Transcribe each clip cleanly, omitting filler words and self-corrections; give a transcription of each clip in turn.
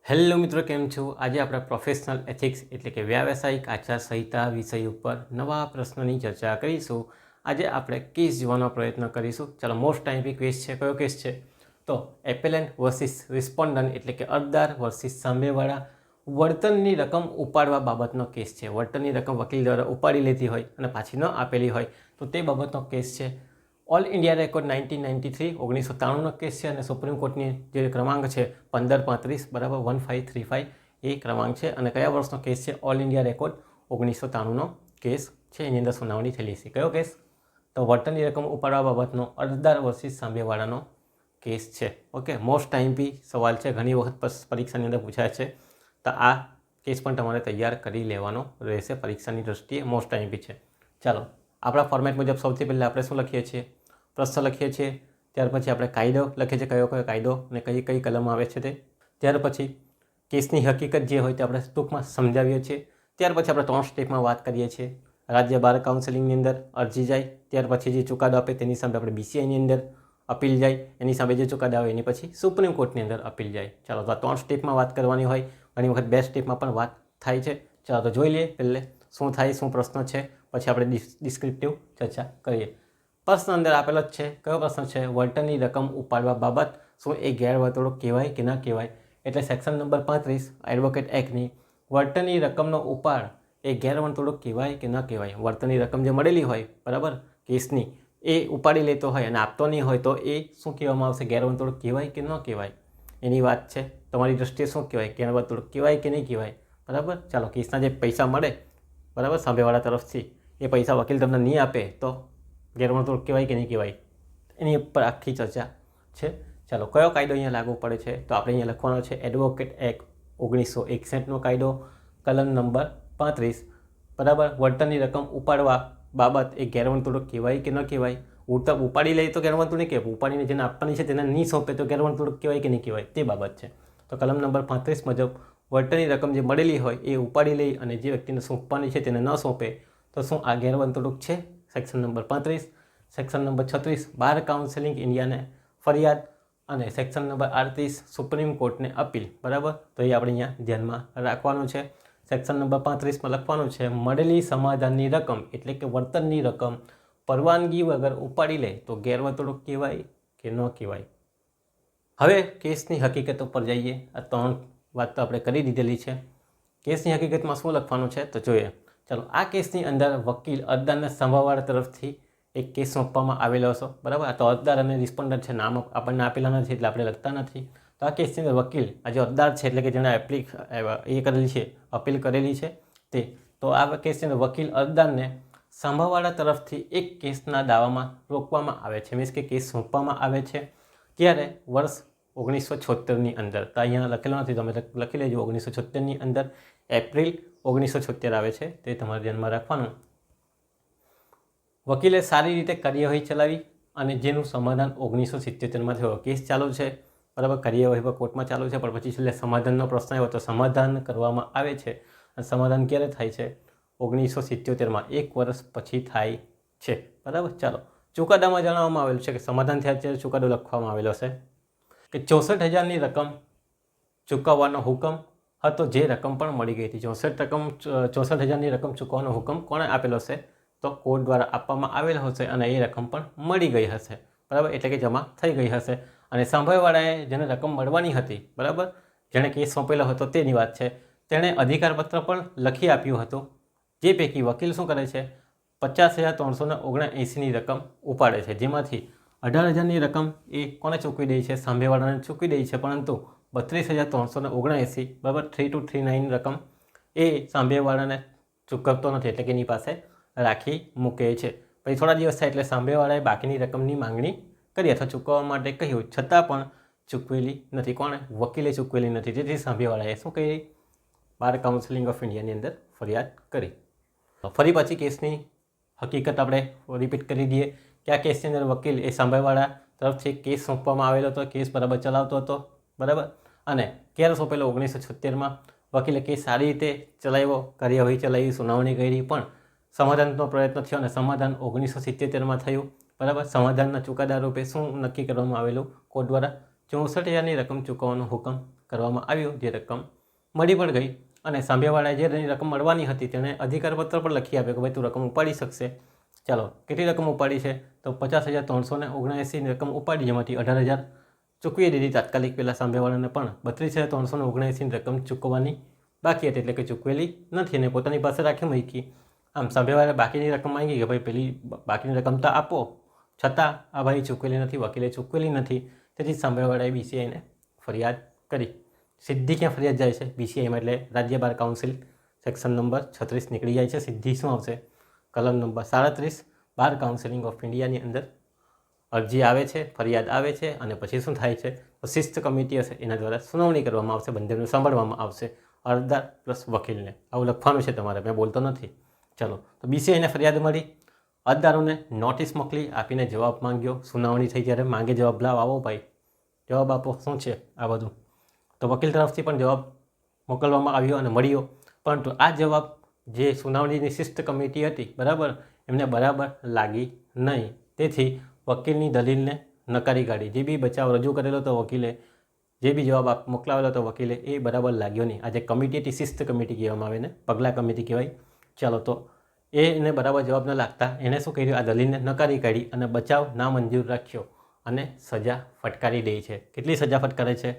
Hello મિત્રો, કેમ છો? આજે આપણે પ્રોફેશનલ એથિક્સ એટલે કે વ્યાવસાયિક આચારસંહિતા વિષય ઉપર નવા પ્રશ્નની ચર્ચા કરીશું. આજે આપણે કેસ જોવાનો પ્રયત્ન કરીશું. ચાલો, મોસ્ટ ટાઈમ્પી કેસ છે. કયો કેસ છે? તો એપેલેન્ટ વર્સિસ રિસ્પોન્ડન્ટ એટલે કે અરજદાર વર્સિસ સામેવાળા વળતરની રકમ ઉપાડવા બાબતનો કેસ છે. વળતરની રકમ વકીલ દ્વારા ઉપાડી લેતી હોય અને પાછી ન આપેલી હોય તો તે બાબતનો કેસ છે. ઓલ ઇન્ડિયા રેકોર્ડ 1993 1993નો કેસ છે અને સુપ્રીમ કોર્ટની જે ક્રમાંક છે 1535 બરાબર 1535 એ ક્રમાંક છે. અને કયા વર્ષનો કેસ છે? ઓલ ઇન્ડિયા રેકોર્ડ 1993નો કેસ છે. એની અંદર સુનાવણી થયેલી છે. કયો કેસ? તો વળતરની રકમ ઉપાડવા બાબતનો અરજદાર વર્સિસ સામેવાળાનો કેસ છે. ઓકે, મોસ્ટ ટાઈમ્પી સવાલ છે, ઘણી વખત પરીક્ષાની અંદર પૂછાય છે. તો આ કેસ પણ તમારે તૈયાર કરી લેવાનો રહેશે. પરીક્ષાની દ્રષ્ટિએ મોસ્ટ ટાઈમ્પી છે. ચાલો, આપણા ફોર્મેટ મુજબ સૌથી પહેલાં આપણે શું લખીએ છીએ? પ્રશ્ન લખીએ છીએ. ત્યાર પછી આપણે કાયદો લખીએ છીએ, કયો કયો કાયદો અને કઈ કઈ કલમ આવે છે તે. ત્યાર પછી કેસની હકીકત જે હોય તે આપણે ટૂંકમાં સમજાવીએ છીએ. ત્યાર પછી આપણે 3 સ્ટેપમાં વાત કરીએ છીએ. રાજ્ય બાર કાઉન્સિલિંગની અંદર અરજી જાય, ત્યાર પછી જે ચુકાદો આપે તેની સામે આપણે BCIની અંદર અપીલ જાય, એની સામે જે ચુકાદો આવે એની પછી સુપ્રીમ કોર્ટની અંદર અપીલ જાય. ચાલો, તો આ 3 સ્ટેપમાં વાત કરવાની હોય. ઘણી વખત 2 સ્ટેપમાં પણ વાત થાય છે. ચાલો, તો જોઈ લઈએ પહેલે શું થાય, શું પ્રશ્ન છે, પછી આપણે ડિસ્ક્રિપ્ટિવ ચર્ચા કરીએ. પ્રશ્ન અંદર આપેલો જ છે. કયો પ્રશ્ન છે? વળતરની રકમ ઉપાડવા બાબત શું એ ગેરવર્તણૂક કહેવાય કે ન કહેવાય? એટલે સેક્શન નંબર 35 એડવોકેટ એક્ટની વળતરની રકમનો ઉપાડ એ ગેરવર્તણૂક કહેવાય કે ન કહેવાય? વળતરની રકમ જે મળેલી હોય બરાબર કેસની, એ ઉપાડી લેતો હોય અને આપતો નહીં હોય તો એ શું કહેવામાં આવશે? ગેરવર્તણૂક કહેવાય કે ન કહેવાય? એની વાત છે. તમારી દ્રષ્ટિએ શું કહેવાય? ગેરવર્તણૂક કહેવાય કે નહીં કહેવાય? બરાબર. ચાલો, કેસના જે પૈસા મળે બરાબર સામેવાળા તરફથી, એ પૈસા વકીલ તમને નહીં આપે તો ગેરવર્તણૂક કહેવાય કે નહીં કહેવાય? એની ઉપર આખી ચર્ચા છે. ચાલો, કયો કાયદો અહીંયા લાગુ પડે છે? તો આપણે અહીંયા લખવાનો છે એડવોકેટ એક્ટ 1961નો કાયદો, કલમ નંબર 35 બરાબર. વળતરની રકમ ઉપાડવા બાબત એ ગેરવર્તણૂક કહેવાય કે ન કહેવાય? ઉપાડી લે તો ગેરવર્તણૂક નહીં કહેવાય. ઉપાડીને જેને આપવાની છે તેને નહીં સોંપે તો ગેરવર્તણૂક કહેવાય કે નહીં કહેવાય? તે બાબત છે. તો કલમ નંબર 35 મુજબ વળતરની રકમ જે મળેલી હોય એ ઉપાડી લઈ અને જે વ્યક્તિને સોંપવાની છે તેને ન સોંપે તો શું આ ગેરવર્તણૂક છે? Section number 35. સેક્શન નંબર 36 બાર કાઉન્સિલિંગ ઇન્ડિયાને ફરિયાદ અને સેક્શન નંબર 38 સુપ્રીમ કોર્ટને અપીલ બરાબર. તો એ આપણે અહીંયા ધ્યાનમાં રાખવાનું છે. સેક્શન નંબર 35માં લખવાનું છે મળેલી સમાધાનની રકમ એટલે કે વળતરની રકમ પરવાનગી વગર ઉપાડી લે તો ગેરવર્તણૂક કહેવાય કે ન કહેવાય? હવે કેસની હકીકત ઉપર જઈએ. આ 3 વાત તો આપણે કરી દીધેલી છે. કેસની હકીકતમાં શું લખવાનું છે તો જોઈએ. ચાલો, આ કેસની અંદર વકીલ અરજદારના સામેવાળા તરફથી એક કેસ સોંપવામાં આવેલો હશે બરાબર. આ તો અરજદાર અને રિસ્પોન્ડન્ટ છે, નામ આપણને આપેલા નથી એટલે આપણે લખતા નથી. તો આ કેસની અંદર વકીલ આ જે અરજદાર છે એટલે કે જેણે કરેલી છે, અપીલ કરેલી છે તે. તો આ કેસની અંદર વકીલ અરજદારને સામેવાળા તરફથી એક કેસના દાવામાં રોકવામાં આવે છે, મીન્સ કે કેસ સોંપવામાં આવે છે. ત્યારે વર્ષ 1976ની અંદર, તો અહીંયા લખેલો નથી, તમે લખી લેજો 1976ની અંદર એપ્રિલ 1976 આવે છે, તે તમારે ધ્યાનમાં રાખવાનું. વકીલે સારી રીતે કાર્યવાહી ચલાવી અને જેનું સમાધાન 1977માં થયો. કેસ ચાલુ છે બરાબર, કાર્યવાહી કોર્ટમાં ચાલુ છે, પણ પછી છેલ્લે સમાધાનનો પ્રશ્ન આવ્યો તો સમાધાન કરવામાં આવે છે. અને સમાધાન ક્યારે થાય છે? 1977માં, 1 વર્ષ પછી થાય છે બરાબર. ચાલો, ચુકાદામાં જણાવવામાં આવેલું છે કે સમાધાન થયા ત્યારે ચુકાદો લખવામાં આવેલો છે કે 64,000ની રકમ ચૂકવવાનો હુકમ હતો, જે રકમ પણ મળી ગઈ હતી. 64,000ની રકમ ચૂકવવાનો હુકમ કોણે આપેલો છે? તો કોર્ટ દ્વારા આપવામાં આવેલ હશે અને એ રકમ પણ મળી ગઈ હશે બરાબર, એટલે કે જમા થઈ ગઈ હશે. અને સાંભળવાળાએ જેને રકમ મળવાની હતી બરાબર, જેણે કેસ સોંપેલો હતો તેની વાત છે, તેણે અધિકારપત્ર પણ લખી આપ્યું હતું. જે પૈકી વકીલ શું કરે છે? 50,379ની રકમ ઉપાડે છે, જેમાંથી 18,000ની રકમ એ કોને ચૂકવી દે છે? સાંભળવાળાને ચૂકવી દે છે. પરંતુ 32,379 બરાબર 3239 રકમ એ સાંભળવાળાને ચૂકવતો નથી, એટલે કે એની પાસે રાખી મૂકે છે. પછી થોડા દિવસ થાય એટલે સાંભળવાળાએ બાકીની રકમની માંગણી કરી અથવા ચૂકવવા માટે કહ્યું, છતાં પણ ચૂકવેલી નથી. કોણે? વકીલે ચૂકવેલી નથી. તેથી સાંભળવાળાએ શું કરી? બાર કાઉન્સિલિંગ ઓફ ઇન્ડિયાની અંદર ફરિયાદ કરી. ફરી પાછી કેસની હકીકત આપણે રિપીટ કરી દઈએ કે આ કેસની અંદર વકીલ એ સાંભળવાળા તરફથી કેસ સોંપવામાં આવેલો હતો, કેસ બરાબર ચલાવતો હતો બરાબર. અને ક્યારે સોંપેલો? 1976માં. વકીલે કેસ સારી રીતે ચલાવ્યો, કાર્યવાહી ચલાવી, સુનાવણી કરી, પણ સમાધાનનો પ્રયત્ન થયો અને સમાધાન 1977માં થયું બરાબર. સમાધાનના ચુકાદા રૂપે શું નક્કી કરવામાં આવેલું? કોર્ટ દ્વારા 64,000ની રકમ ચૂકવવાનો હુકમ કરવામાં આવ્યું, જે રકમ મળી પણ ગઈ અને સામેવાળાએ જે રકમ મળવાની હતી તેણે અધિકારપત્ર પણ લખી આપ્યો કે ભાઈ તું રકમ ઉપાડી શકશે. ચાલો, કેટલી રકમ ઉપાડી છે? તો 50,379ની રકમ ઉપાડી, જેમાંથી 18,000 ચૂકવી દીધી તાત્કાલિક પહેલાં સામેવાળાને, પણ 32,379ની રકમ ચૂકવવાની બાકી હતી, એટલે કે ચૂકવેલી નથી અને પોતાની પાસે રાખી મૂકી. આમ સામેવાળાએ બાકીની રકમ માંગી કે ભાઈ પેલી બાકીની રકમ તો આપો, છતાં આ ભાઈ ચૂકવેલી નથી, વકીલે ચૂકવેલી નથી. તેથી સામેવાળાએ BCIને ફરિયાદ કરી. સીધી ક્યાં ફરિયાદ જાય છે? BCIમાં, એટલે રાજ્ય બાર કાઉન્સિલ સેક્શન નંબર 36 નીકળી જાય છે. સીધી શું આવશે? કલમ નંબર 37 બાર કાઉન્સિલિંગ ઓફ ઇન્ડિયાની અંદર અરજી આવે છે, ફરિયાદ આવે છે અને પછી શું થાય છે? તો શિસ્ત કમિટી હશે એના દ્વારા સુનાવણી કરવામાં આવશે, બંનેનું સાંભળવામાં આવશે, અરજદાર પ્લસ વકીલને. આવું લખવાનું છે તમારે, મેં બોલતો નથી. ચલો, તો BCIને ફરિયાદ મળી, અરજદારોને નોટિસ મોકલી, આપીને જવાબ માંગ્યો. સુનાવણી થઈ ત્યારે માંગે જવાબ, લાવ આવો ભાઈ, જવાબ આપો, શું છે આ બધું. તો વકીલ તરફથી પણ જવાબ મોકલવામાં આવ્યો અને મળ્યો, પરંતુ આ જવાબ જે સુનાવણીની શિસ્ત કમિટી હતી, બરાબર, એમને બરાબર લાગી નહીં. તેથી વકીલની દલીલને નકારી કાઢી. જે બી બચાવ રજૂ કરેલો હતો વકીલે, જે બી જવાબ મોકલાવેલો હતો વકીલે, એ બરાબર લાગ્યો નહીં. આ જે કમિટી હતી, શિસ્ત કમિટી કહેવામાં આવે ને, પગલા કમિટી કહેવાય. ચાલો, તો એને બરાબર જવાબ ન લાગતા એણે શું કર્યું? આ દલીલને નકારી કાઢી અને બચાવ નામંજૂર રાખ્યો અને સજા ફટકારી દે છે. કેટલી સજા ફટકારે છે?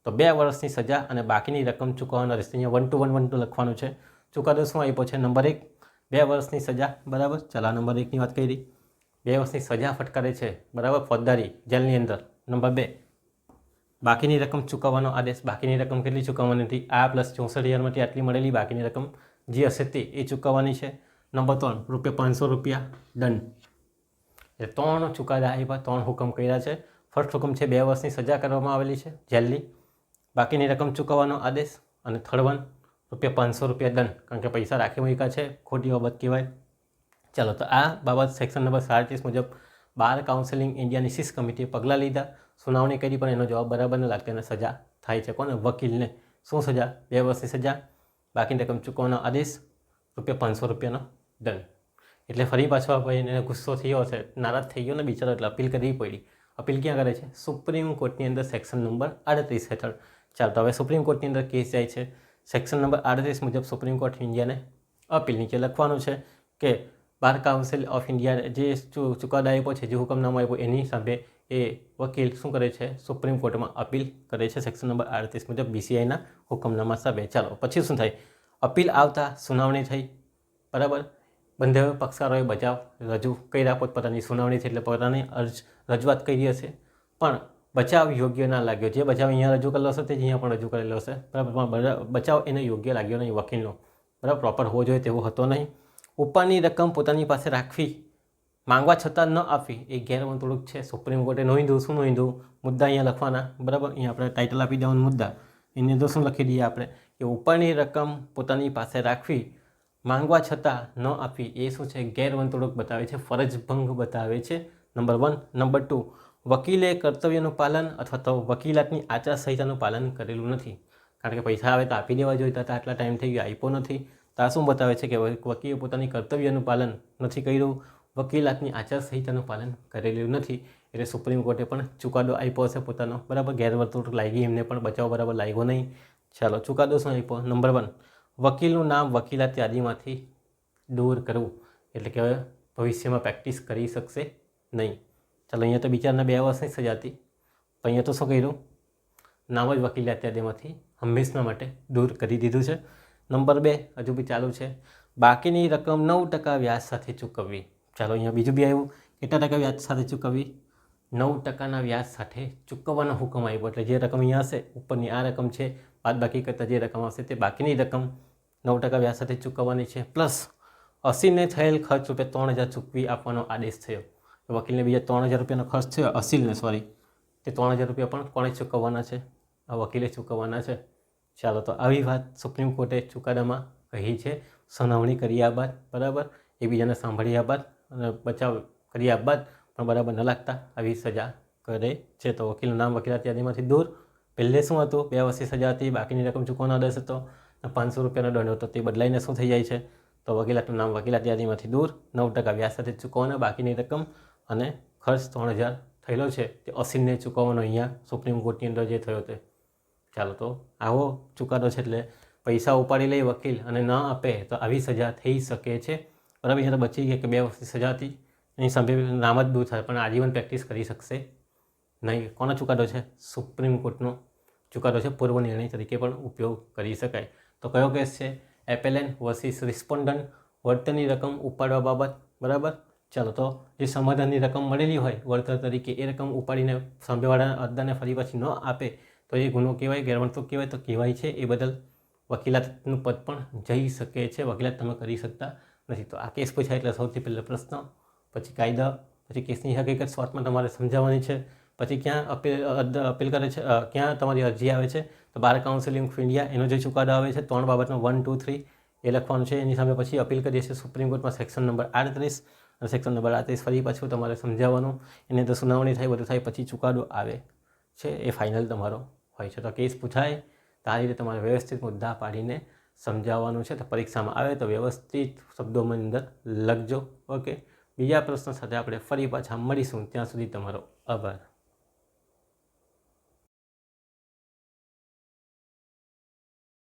તો 2 વર્ષની સજા અને બાકીની રકમ ચૂકવવાનો રહેશે. અહીંયા 1 to 1 લખવાનું છે. ચુકાદો શું આપ્યો છે? નંબર 1, 2 વર્ષની સજા, બરાબર. ચાલો, નંબર 1ની વાત કરી. 2 વર્ષની સજા ફટકારે છે, બરાબર, ફોજદારી જેલની અંદર. નંબર 2, બાકીની રકમ ચૂકવવાનો આદેશ. બાકીની રકમ કેટલી ચૂકવવાની હતી? આ પ્લસ 64,000માંથી આટલી મળેલી બાકીની રકમ જે હશે તે એ ચૂકવવાની છે. નંબર 3, ₹500 દંડ. એટલે 3 ચુકાદા આપ્યા, 3 હુકમ કર્યા છે. ફર્સ્ટ હુકમ છે 2 વર્ષની સજા કરવામાં આવેલી છે જેલની, બાકીની રકમ ચૂકવવાનો આદેશ, અને થર્ડ વન ₹500 દંડ, કારણ કે પૈસા રાખી મૂક્યા છે, ખોટી બાબત કહેવાય. ચાલો, તો આ બાબત સેક્શન નંબર 37 મુજબ બાર કાઉન્સિલિંગ ઇન્ડિયાની શિસ્ત કમિટીએ પગલાં લીધા, સુનાવણી કરી, પણ એનો જવાબ બરાબર ન લાગતો અને સજા થાય છે. કોને? વકીલને. શું સજા? 2 વર્ષની સજા, બાકીની રકમ ચૂકવવાનો આદેશ, ₹500નો દંડ. એટલે ફરી પાછો ભાઈ એને ગુસ્સો થયો હશે, નારાજ થઈ ગયો ને બિચારો, એટલે અપીલ કરવી પડી. અપીલ ક્યાં કરે છે? સુપ્રીમ કોર્ટની અંદર સેક્શન નંબર 38 હેઠળ. ચાલો, તો હવે સુપ્રીમ કોર્ટની અંદર કેસ જાય છે. સેક્શન નંબર 38 મુજબ સુપ્રીમ કોર્ટ ઇન્ડિયાને અપીલ નીચે લખવાનું છે કે બાર કાઉન્સિલ ઓફ ઇન્ડિયા જે ચુકાદો આપ્યો છે, જે હુકમનામું આપ્યો, એની સામે એ વકીલ શું કરે છે? સુપ્રીમ કોર્ટમાં અપીલ કરે છે સેક્શન નંબર 38 મુજબ BCIના હુકમનામા સામે. ચાલો, પછી શું થાય? અપીલ આવતા સુનાવણી થઈ, બરાબર. બંને પક્ષકારોએ બચાવ રજૂ કર્યા, પોતપોતાની સુનાવણી થઈ, એટલે પોતાની રજૂઆત કરી હશે, પણ બચાવ યોગ્ય ના લાગ્યો. જે બચાવ અહીંયા રજૂ કરેલો હશે તે જ અહીંયા પણ રજૂ કરેલો હશે, બરાબર, પણ બચાવ એને યોગ્ય લાગ્યો નહીં વકીલનો, બરાબર, પ્રોપર હોવો જોઈએ તેવો હતો નહીં. ઉપરની રકમ પોતાની પાસે રાખવી, માંગવા છતાં ન આપવી એ ગેરવર્તણૂક છે. સુપ્રીમ કોર્ટે નોંધ્યું. શું નોંધ્યું? મુદ્દા અહીંયા લખવાના, બરાબર. અહીંયા આપણે ટાઇટલ આપી દેવાનું મુદ્દા, એની અંદર શું લખી દઈએ આપણે કે ઉપરની રકમ પોતાની પાસે રાખવી, માંગવા છતાં ન આપવી એ શું છે? ગેરવર્તણૂક બતાવે છે, ફરજ ભંગ બતાવે છે. નંબર 1. નંબર 2, વકીલે કર્તવ્યનું પાલન અથવા તો વકીલાતની આચારસંહિતાનું પાલન કરેલું નથી. કારણ કે પૈસા આવે તો આપી દેવા જોઈએ, તો આટલા ટાઈમ થઈ ગયો, આપ્યો નથી. તો આ શું બતાવે છે? કે વકીલે પોતાની કર્તવ્યનું પાલન નથી કર્યું, વકીલાતની આચારસંહિતાનું પાલન કરેલું નથી. એટલે સુપ્રીમ કોર્ટે પણ ચુકાદો આપ્યો હશે પોતાનો, બરાબર. ગેરવર્તણૂક લાગી એમને પણ, બચાવ બરાબર લાગ્યો નહીં. ચાલો, ચુકાદો શું આપ્યો? નંબર 1, વકીલનું નામ વકીલાત યાદીમાંથી દૂર કરવું, એટલે કે હવે ભવિષ્યમાં પ્રેક્ટિસ કરી શકશે નહીં. ચાલો, અહીંયા તો બિચારાને 2 વર્ષની સજા હતી, પણ અહીંયા તો શું કર્યું? નામ જ વકીલાત યાદીમાંથી હંમેશના માટે દૂર કરી દીધું છે. નંબર 2 હજુ બી ચાલુ છે. બાકીની રકમ 9% વ્યાજ સાથે ચૂકવવી. ચાલો, અહીંયા બીજું બી આવ્યું. કેટલા ટકા વ્યાજ સાથે ચૂકવવી? 9%ના વ્યાજ સાથે ચૂકવવાનો હુકમ આવ્યો. એટલે જે રકમ અહીંયા હશે, ઉપરની આ રકમ છે, બાદ બાકી કરતાં જે રકમ આવશે તે બાકીની રકમ 9% વ્યાજ સાથે ચૂકવવાની છે. પ્લસ અસીલને થયેલ ખર્ચ ₹3,000 ચૂકવી આપવાનો આદેશ થયો. વકીલને બીજા ₹3,000નો ખર્ચ થયો, અસીલને, સોરી, તે ₹3,000 પણ કોણે ચૂકવવાના છે? આ વકીલે ચૂકવવાના છે. ચાલો, તો આવી વાત સુપ્રીમ કોર્ટે ચુકાદામાં કહી છે. સુનાવણી કર્યા બાદ, બરાબર, એકબીજાને સાંભળ્યા બાદ અને બચાવ કર્યા બાદ પણ બરાબર ન લાગતા આવી સજા કરે છે. તો વકીલનું નામ વકીલાત યાદીમાંથી દૂર. પહેલે શું હતું? 2 વર્ષની સજા હતી, બાકીની રકમ ચૂકવવાનો આદેશ હતો, ₹500નો દંડ હતો. તે બદલાઈને શું થઈ જાય છે? તો વકીલાતનું નામ વકીલાત યાદીમાંથી દૂર, 9% વ્યાજ સાથે ચૂકવવાના, બાકીની રકમ અને ખર્ચ 3,000 થયેલો છે તે અસીલને ચૂકવવાનો અહીંયા સુપ્રીમ કોર્ટની અંદર જે થયો તે. ચાલો તો આવો ચુકાદો છે, એટલે પૈસા ઉપાડી લઈ વકીલ અને ન આપે તો આવી સજા થઈ શકે છે. બરાબર, અહીંયા તો બચી ગયા કે 2 વર્ષની સજાથી એની સામે નામ જ દૂર થાય, પણ આજીવન પ્રેક્ટિસ કરી શકશે નહીં. કોનો ચુકાદો છે? સુપ્રીમ કોર્ટનો ચુકાદો છે. પૂર્વ નિર્ણય તરીકે પણ ઉપયોગ કરી શકાય. તો કયો કેસ છે? એપેલેન્ટ વર્સિસ રિસ્પોન્ડન્ટ, વળતરની રકમ ઉપાડવા બાબત. બરાબર, ચાલો તો જે સમાધાનની રકમ મળેલી હોય વળતર તરીકે, એ રકમ ઉપાડીને સામેવાળાના અરજદારને ફરી પાછી ન આપે તો એ ગુનો કહેવાય, ગેરવર્તણૂક કહેવાય. તો કહેવાય છે એ બદલ વકીલાતનું પદ પણ જઈ શકે છે. વકીલાત તમે કરી શકતા નથી. તો આ કેસ પૂછાય એટલે સૌથી પહેલો પ્રશ્ન, પછી કાયદા, પછી કેસની હકીકત શોર્ટમાં તમારે સમજાવવાની છે, પછી ક્યાં અપીલ કરે છે, ક્યાં તમારી અરજી આવે છે. તો બાર કાઉન્સિલ ઓફ ઇન્ડિયા એનો જે ચુકાદો આવે છે 3 બાબતનો 1, 2, 3 એ લખવાનું છે. એની સામે પછી અપીલ કરીએ છીએ સુપ્રીમ કોર્ટમાં સેક્શન નંબર 38 અને સેક્શન નંબર 38 ફરી પાછું તમારે સમજાવવાનું. એની અંદર સુનાવણી થાય, બધું થાય, પછી ચુકાદો આવે છે, એ ફાઇનલ તમારો હોય છે. તો કેસ પૂછાય તો આ રીતે તમારે વ્યવસ્થિત મુદ્દા પાડીને સમજાવવાનું છે. તો પરીક્ષામાં આવે તો વ્યવસ્થિત શબ્દોમાં અંદર લખજો. ઓકે, બીજા પ્રશ્ન સાથે આપણે ફરી પાછા મળીશું. ત્યાં સુધી તમારો આભાર.